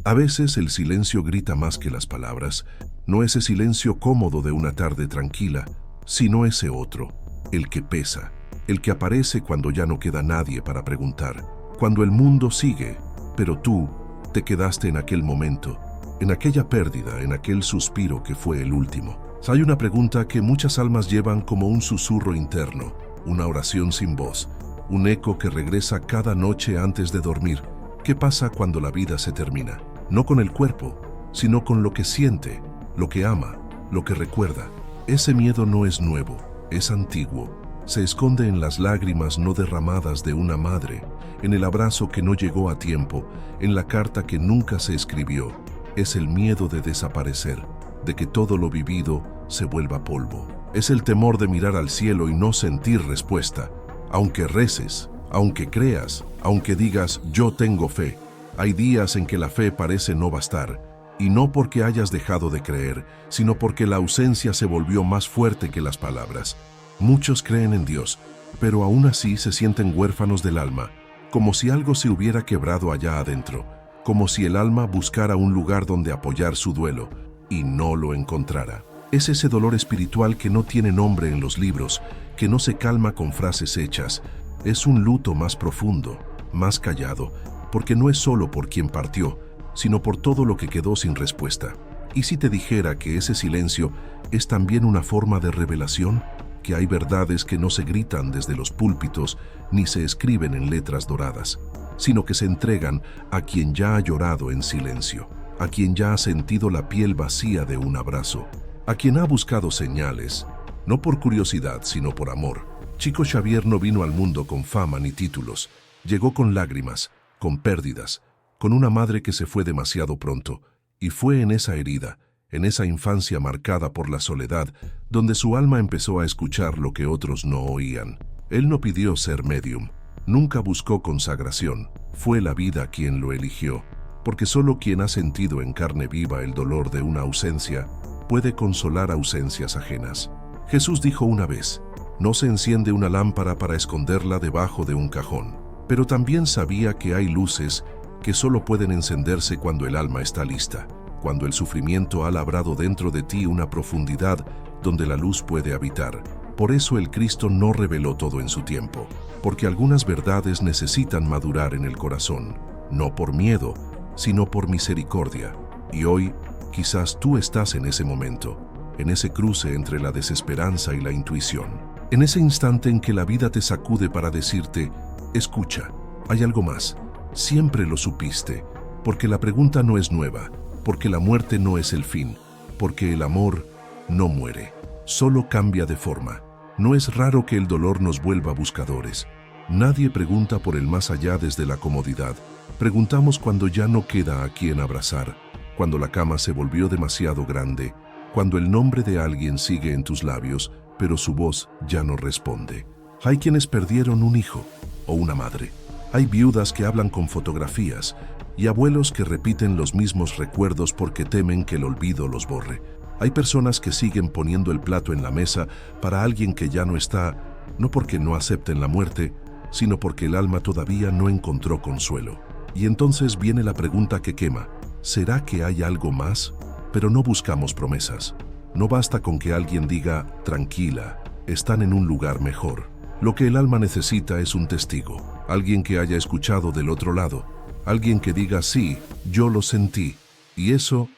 A veces el silencio grita más que las palabras, no ese silencio cómodo de una tarde tranquila, sino ese otro, el que pesa, el que aparece cuando ya no queda nadie para preguntar, cuando el mundo sigue, pero tú te quedaste en aquel momento, en aquella pérdida, en aquel suspiro que fue el último. Hay una pregunta que muchas almas llevan como un susurro interno, una oración sin voz, un eco que regresa cada noche antes de dormir. ¿Qué pasa cuando la vida se termina? No con el cuerpo, sino con lo que siente, lo que ama, lo que recuerda. Ese miedo no es nuevo, es antiguo. Se esconde en las lágrimas no derramadas de una madre, en el abrazo que no llegó a tiempo, en la carta que nunca se escribió. Es el miedo de desaparecer, de que todo lo vivido se vuelva polvo. Es el temor de mirar al cielo y no sentir respuesta. Aunque reces, aunque creas, aunque digas yo tengo fe, hay días en que la fe parece no bastar, y no porque hayas dejado de creer, sino porque la ausencia se volvió más fuerte que las palabras. Muchos creen en Dios, pero aún así se sienten huérfanos del alma, como si algo se hubiera quebrado allá adentro, como si el alma buscara un lugar donde apoyar su duelo, y no lo encontrara. Es ese dolor espiritual que no tiene nombre en los libros, que no se calma con frases hechas. Es un luto más profundo, más callado, porque no es solo por quien partió, sino por todo lo que quedó sin respuesta. ¿Y si te dijera que ese silencio es también una forma de revelación? Que hay verdades que no se gritan desde los púlpitos ni se escriben en letras doradas, sino que se entregan a quien ya ha llorado en silencio, a quien ya ha sentido la piel vacía de un abrazo, a quien ha buscado señales, no por curiosidad, sino por amor. Chico Xavier no vino al mundo con fama ni títulos, llegó con lágrimas, con pérdidas, con una madre que se fue demasiado pronto, y fue en esa herida, en esa infancia marcada por la soledad, donde su alma empezó a escuchar lo que otros no oían. Él no pidió ser médium, nunca buscó consagración, fue la vida quien lo eligió, porque solo quien ha sentido en carne viva el dolor de una ausencia puede consolar ausencias ajenas. Jesús dijo una vez, no se enciende una lámpara para esconderla debajo de un cajón, pero también sabía que hay luces que solo pueden encenderse cuando el alma está lista, cuando el sufrimiento ha labrado dentro de ti una profundidad donde la luz puede habitar. Por eso el Cristo no reveló todo en su tiempo, porque algunas verdades necesitan madurar en el corazón, no por miedo, sino por misericordia. Y hoy, quizás tú estás en ese momento, en ese cruce entre la desesperanza y la intuición, en ese instante en que la vida te sacude para decirte, escucha, hay algo más, siempre lo supiste, porque la pregunta no es nueva, porque la muerte no es el fin, porque el amor no muere, solo cambia de forma. No es raro que el dolor nos vuelva buscadores. Nadie pregunta por el más allá desde la comodidad. Preguntamos cuando ya no queda a quien abrazar, cuando la cama se volvió demasiado grande, cuando el nombre de alguien sigue en tus labios, pero su voz ya no responde. Hay quienes perdieron un hijo o una madre. Hay viudas que hablan con fotografías y abuelos que repiten los mismos recuerdos porque temen que el olvido los borre. Hay personas que siguen poniendo el plato en la mesa para alguien que ya no está, no porque no acepten la muerte, sino porque el alma todavía no encontró consuelo. Y entonces viene la pregunta que quema, ¿será que hay algo más? Pero no buscamos promesas. No basta con que alguien diga, tranquila, están en un lugar mejor. Lo que el alma necesita es un testigo, alguien que haya escuchado del otro lado, alguien que diga, sí, yo lo sentí. Y eso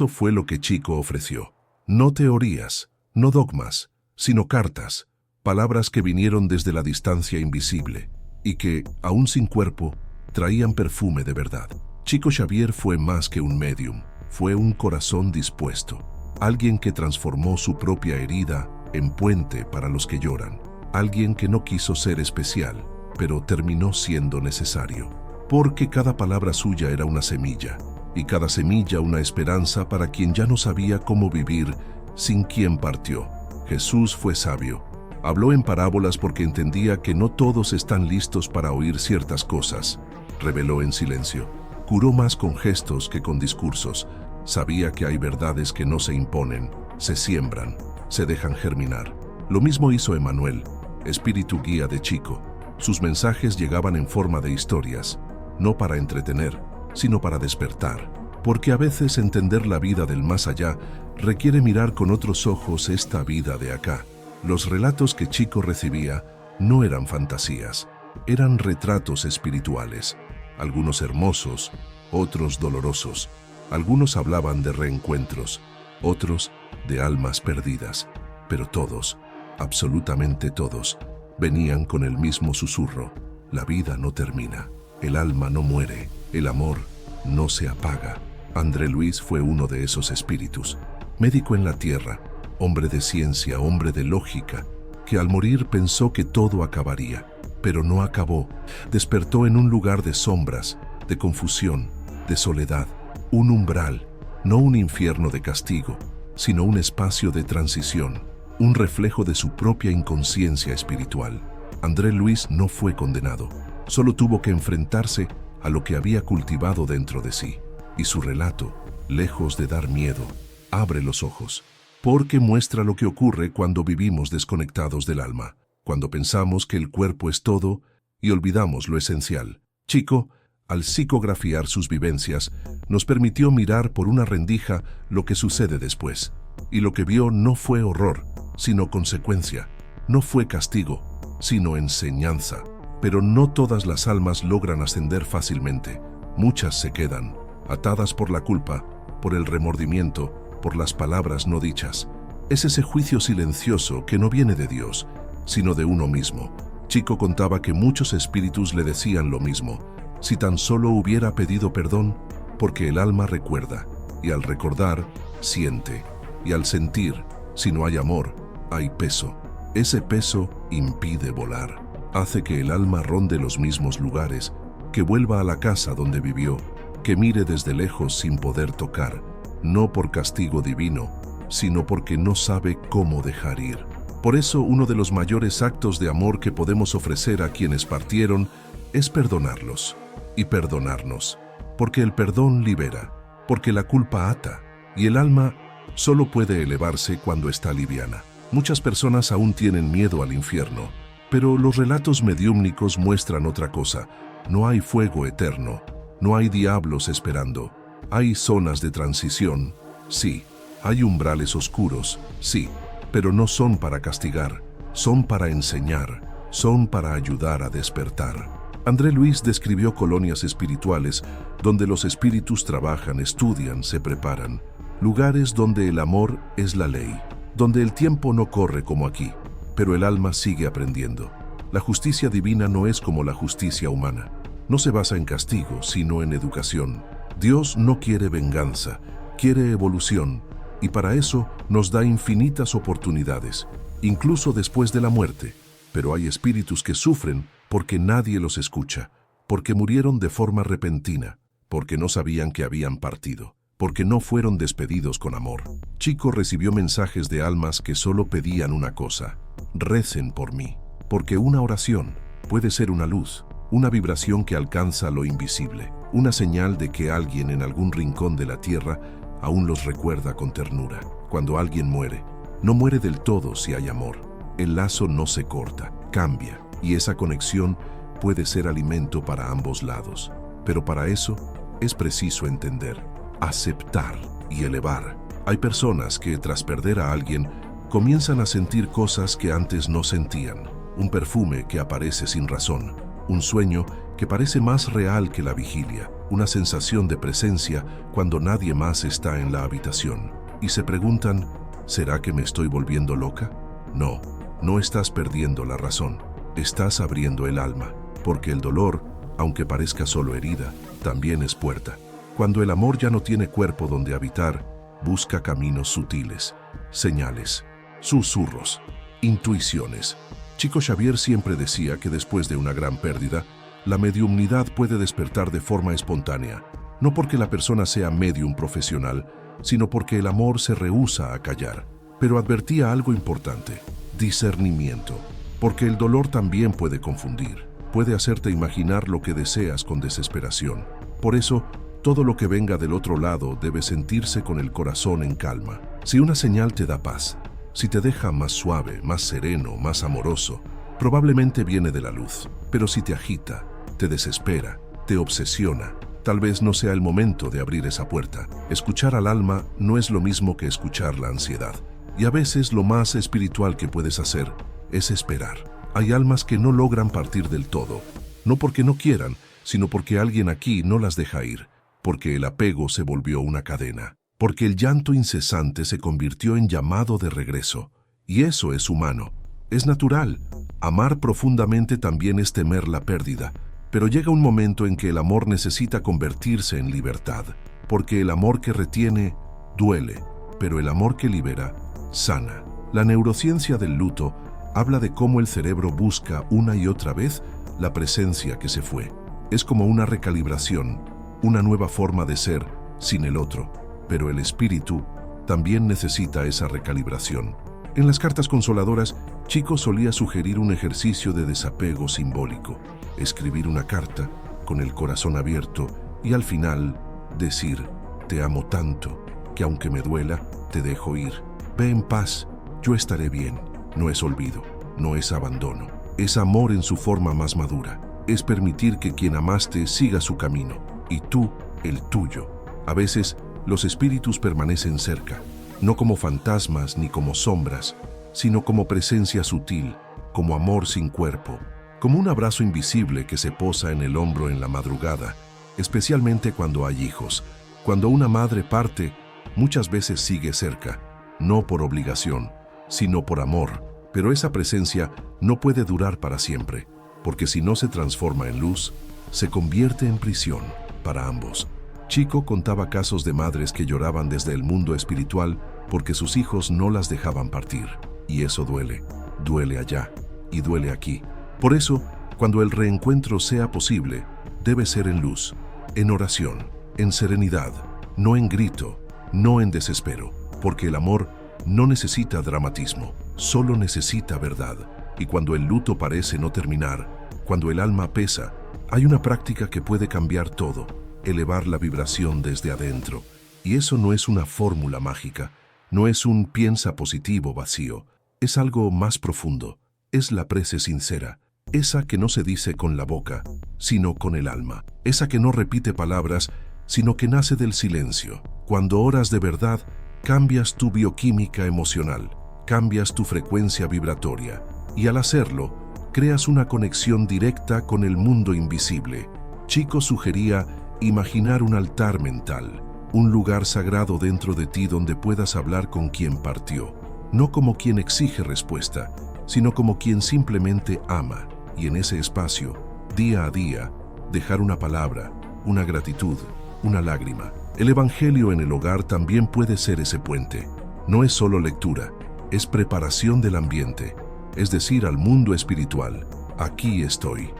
fue lo que Chico ofreció. No teorías, no dogmas, sino cartas, palabras que vinieron desde la distancia invisible y que, aún sin cuerpo, traían perfume de verdad. Chico Xavier fue más que un médium, fue un corazón dispuesto, alguien que transformó su propia herida en puente para los que lloran, alguien que no quiso ser especial, pero terminó siendo necesario, porque cada palabra suya era una semilla, y cada semilla una esperanza para quien ya no sabía cómo vivir sin quien partió. Jesús fue sabio. Habló en parábolas porque entendía que no todos están listos para oír ciertas cosas. Reveló en silencio. Curó más con gestos que con discursos. Sabía que hay verdades que no se imponen, se siembran, se dejan germinar. Lo mismo hizo Emmanuel, espíritu guía de Chico. Sus mensajes llegaban en forma de historias, no para entretener, sino para despertar. porque a veces entender la vida del más allá requiere mirar con otros ojos esta vida de acá. Los relatos que Chico recibía no eran fantasías, eran retratos espirituales, algunos hermosos, otros dolorosos. Algunos hablaban de reencuentros, otros de almas perdidas, pero todos, absolutamente todos, venían con el mismo susurro: la vida no termina, el alma no muere, el amor no se apaga. André Luis fue uno de esos espíritus, médico en la tierra, hombre de ciencia, hombre de lógica, que al morir pensó que todo acabaría, pero no acabó. Despertó en un lugar de sombras, de confusión, de soledad, un umbral, no un infierno de castigo, sino un espacio de transición, un reflejo de su propia inconsciencia espiritual. André Luis no fue condenado, solo tuvo que enfrentarse a lo que había cultivado dentro de sí. Y su relato, lejos de dar miedo, abre los ojos, porque muestra lo que ocurre cuando vivimos desconectados del alma, cuando pensamos que el cuerpo es todo y olvidamos lo esencial. Chico, al psicografiar sus vivencias, nos permitió mirar por una rendija lo que sucede después. Y lo que vio no fue horror, sino consecuencia. No fue castigo, sino enseñanza. Pero no todas las almas logran ascender fácilmente. Muchas se quedan, atadas por la culpa, por el remordimiento, por las palabras no dichas. Es ese juicio silencioso que no viene de Dios, sino de uno mismo. Chico contaba que muchos espíritus le decían lo mismo: si tan solo hubiera pedido perdón, porque el alma recuerda, y al recordar, siente, y al sentir, si no hay amor, hay peso. Ese peso impide volar, hace que el alma ronde los mismos lugares, que vuelva a la casa donde vivió, que mire desde lejos sin poder tocar, no por castigo divino, sino porque no sabe cómo dejar ir. Por eso, uno de los mayores actos de amor que podemos ofrecer a quienes partieron es perdonarlos y perdonarnos, porque el perdón libera, porque la culpa ata, y el alma solo puede elevarse cuando está liviana. Muchas personas aún tienen miedo al infierno, pero los relatos mediúmnicos muestran otra cosa. No hay fuego eterno, no hay diablos esperando. Hay zonas de transición, sí. Hay umbrales oscuros, sí. Pero no son para castigar, son para enseñar, son para ayudar a despertar. André Luis describió colonias espirituales donde los espíritus trabajan, estudian, se preparan. Lugares donde el amor es la ley, donde el tiempo no corre como aquí, pero el alma sigue aprendiendo. La justicia divina no es como la justicia humana. No se basa en castigo, sino en educación. Dios no quiere venganza, quiere evolución, y para eso nos da infinitas oportunidades, incluso después de la muerte. Pero hay espíritus que sufren porque nadie los escucha, porque murieron de forma repentina, porque no sabían que habían partido, porque no fueron despedidos con amor. Chico recibió mensajes de almas que solo pedían una cosa: recen por mí, porque una oración puede ser una luz, una vibración que alcanza lo invisible, una señal de que alguien en algún rincón de la tierra aún los recuerda con ternura. Cuando alguien muere, no muere del todo si hay amor. El lazo no se corta, cambia, y esa conexión puede ser alimento para ambos lados. Pero para eso es preciso entender, aceptar y elevar. Hay personas que, tras perder a alguien, comienzan a sentir cosas que antes no sentían. Un perfume que aparece sin razón, un sueño que parece más real que la vigilia, una sensación de presencia cuando nadie más está en la habitación. Y se preguntan, ¿será que me estoy volviendo loca? No, no estás perdiendo la razón, estás abriendo el alma, porque el dolor, aunque parezca solo herida, también es puerta. Cuando el amor ya no tiene cuerpo donde habitar, busca caminos sutiles, señales, susurros, intuiciones. Chico Xavier siempre decía que después de una gran pérdida, la mediumnidad puede despertar de forma espontánea, no porque la persona sea medium profesional, sino porque el amor se rehúsa a callar. Pero advertía algo importante: discernimiento, porque el dolor también puede confundir, puede hacerte imaginar lo que deseas con desesperación. Por eso, todo lo que venga del otro lado debe sentirse con el corazón en calma. Si una señal te da paz, si te deja más suave, más sereno, más amoroso, probablemente viene de la luz. Pero si te agita, te desespera, te obsesiona, Tal vez no sea el momento de abrir esa puerta. Escuchar al alma no es lo mismo que escuchar la ansiedad. Y a veces lo más espiritual que puedes hacer es esperar. Hay almas que no logran partir del todo, no porque no quieran, sino porque alguien aquí no las deja ir, porque el apego se volvió una cadena, porque el llanto incesante se convirtió en llamado de regreso. Y eso es humano, es natural. Amar profundamente también es temer la pérdida, pero llega un momento en que el amor necesita convertirse en libertad, porque el amor que retiene duele, pero el amor que libera sana. La neurociencia del luto habla de cómo el cerebro busca una y otra vez la presencia que se fue. Es como una recalibración, una nueva forma de ser sin el otro, pero el espíritu también necesita esa recalibración. En las cartas consoladoras, Chico solía sugerir un ejercicio de desapego simbólico, escribir una carta con el corazón abierto y al final decir, te amo tanto, que aunque me duela, te dejo ir. Ve en paz, yo estaré bien. No es olvido, no es abandono, es amor en su forma más madura. Es permitir que quien amaste siga su camino, y tú, el tuyo. A veces, los espíritus permanecen cerca, no como fantasmas ni como sombras, sino como presencia sutil, como amor sin cuerpo, como un abrazo invisible que se posa en el hombro en la madrugada, especialmente cuando hay hijos. Cuando una madre parte, muchas veces sigue cerca, no por obligación, sino por amor, pero esa presencia no puede durar para siempre, porque si no se transforma en luz, se convierte en prisión para ambos. Chico contaba casos de madres que lloraban desde el mundo espiritual porque sus hijos no las dejaban partir, y eso duele, duele allá y duele aquí. Por eso, cuando el reencuentro sea posible, debe ser en luz, en oración, en serenidad, no en grito, no en desespero, porque el amor no necesita dramatismo, solo necesita verdad. Y cuando el luto parece no terminar, cuando el alma pesa, hay una práctica que puede cambiar todo, elevar la vibración desde adentro. Y eso no es una fórmula mágica, no es un piensa positivo vacío, es algo más profundo, es la prece sincera, esa que no se dice con la boca, sino con el alma, esa que no repite palabras, sino que nace del silencio. Cuando oras de verdad, cambias tu bioquímica emocional, cambias tu frecuencia vibratoria, y al hacerlo, creas una conexión directa con el mundo invisible. Chico sugería imaginar un altar mental, un lugar sagrado dentro de ti donde puedas hablar con quien partió, no como quien exige respuesta, sino como quien simplemente ama, y en ese espacio, día a día, dejar una palabra, una gratitud, una lágrima. El Evangelio en el hogar también puede ser ese puente. No es solo lectura, es preparación del ambiente, es decir, al mundo espiritual, aquí estoy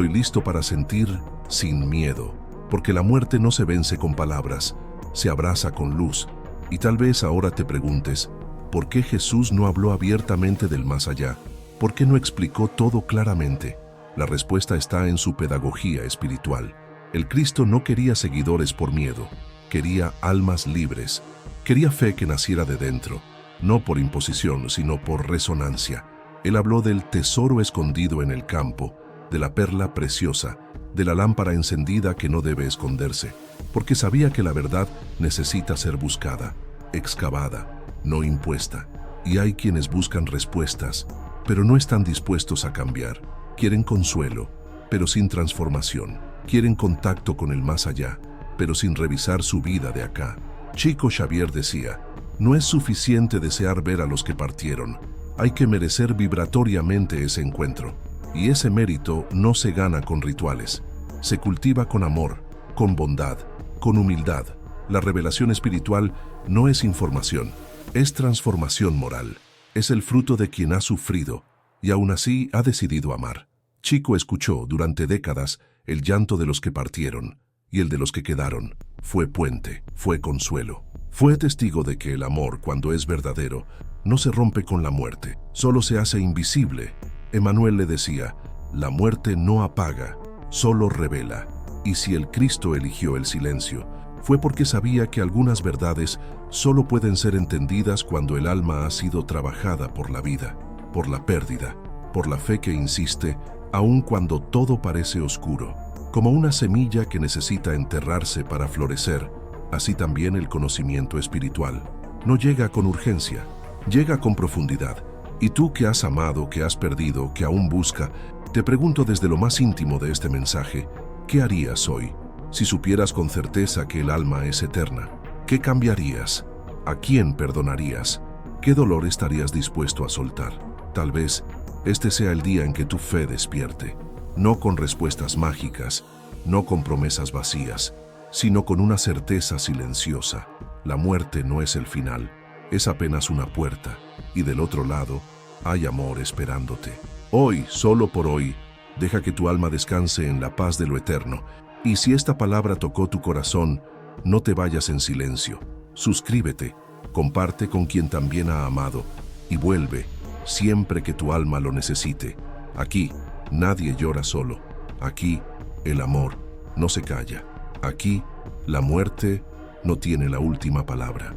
listo para sentir sin miedo, porque la muerte no se vence con palabras, se abraza con luz. Y tal vez ahora te preguntes, ¿por qué Jesús no habló abiertamente del más allá? ¿Por qué no explicó todo claramente? La respuesta está en su pedagogía espiritual. El Cristo no quería seguidores por miedo, quería almas libres, quería fe que naciera de dentro, no por imposición, sino por resonancia. Él habló del tesoro escondido en el campo, de la perla preciosa, de la lámpara encendida que no debe esconderse, porque sabía que la verdad necesita ser buscada, excavada, no impuesta. Y hay quienes buscan respuestas, pero no están dispuestos a cambiar. Quieren consuelo, pero sin transformación. Quieren contacto con el más allá, pero sin revisar su vida de acá. Chico Xavier decía, no es suficiente desear ver a los que partieron, hay que merecer vibratoriamente ese encuentro. Y ese mérito no se gana con rituales, se cultiva con amor, con bondad, con humildad. La revelación espiritual no es información, es transformación moral. Es el fruto de quien ha sufrido y aún así ha decidido amar. Chico escuchó durante décadas el llanto de los que partieron y el de los que quedaron. Fue puente, fue consuelo. Fue testigo de que el amor, cuando es verdadero, no se rompe con la muerte, solo se hace invisible. Emmanuel le decía, la muerte no apaga, solo revela. Y si el Cristo eligió el silencio, fue porque sabía que algunas verdades solo pueden ser entendidas cuando el alma ha sido trabajada por la vida, por la pérdida, por la fe que insiste, aun cuando todo parece oscuro. Como una semilla que necesita enterrarse para florecer, así también el conocimiento espiritual no llega con urgencia, llega con profundidad. Y tú que has amado, que has perdido, que aún busca, te pregunto desde lo más íntimo de este mensaje, ¿qué harías hoy si supieras con certeza que el alma es eterna? ¿Qué cambiarías? ¿A quién perdonarías? ¿Qué dolor estarías dispuesto a soltar? Tal vez este sea el día en que tu fe despierte, no con respuestas mágicas, no con promesas vacías, sino con una certeza silenciosa. La muerte no es el final, es apenas una puerta, y del otro lado hay amor esperándote. Hoy, solo por hoy, deja que tu alma descanse en la paz de lo eterno, y si esta palabra tocó tu corazón, no te vayas en silencio. Suscríbete, comparte con quien también ha amado, y vuelve siempre que tu alma lo necesite. Aquí, nadie llora solo. Aquí, el amor no se calla. Aquí, la muerte no tiene la última palabra.